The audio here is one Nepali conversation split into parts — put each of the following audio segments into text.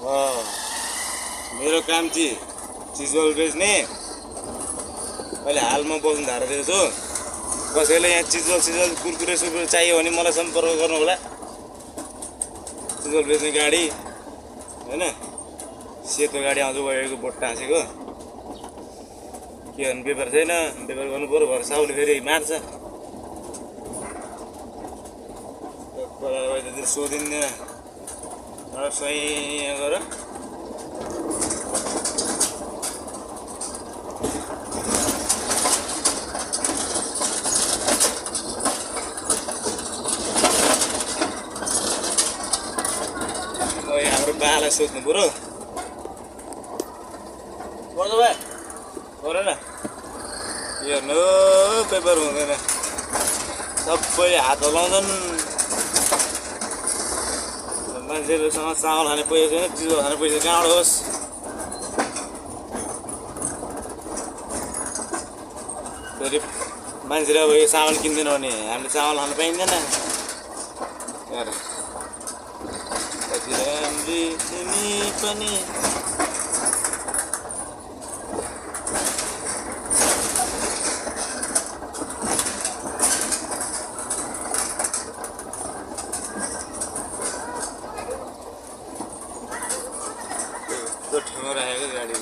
मेरो काम चाहिँ चिजबल बेच्ने। अहिले हालमा बस्नु धारेको छु। कसैले यहाँ चिजबल कुरकुरे सुरकुरे चाहियो भने मलाई सम्पर्क गर्नु होला। चिजबल बेच्ने गाडी हैन, सेतो गाडी आउँछ गएको बोट टाँसेको। के भन्नु, पेपर छैन, पेपर गर्नु पर्यो। भरे साउले फेरि मार्छ। सोधिन्न सही गर। हाम्रो बालाई सोध्नु पर्यो। पर्छ भाइ गरेन हेर्नु, पेपर हुँदैन। सबै हात हलाउँछन्। मान्छेहरूसँग चामल खाने पैसा छैन, चिजो खाने पैसा कहाँबाट होस्? फेरि मान्छेले अब यो चामल किन्दैन भने हामीले चामल खानु पाइँदैन। हेर कति राम्री तिमी पनि। ठाउँमा राखेको गाडी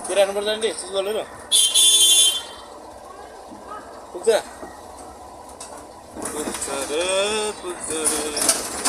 के राख्नुपर्छ नि चिज बोलेर पुग्छ पुग्छ रे पुग्छ रे।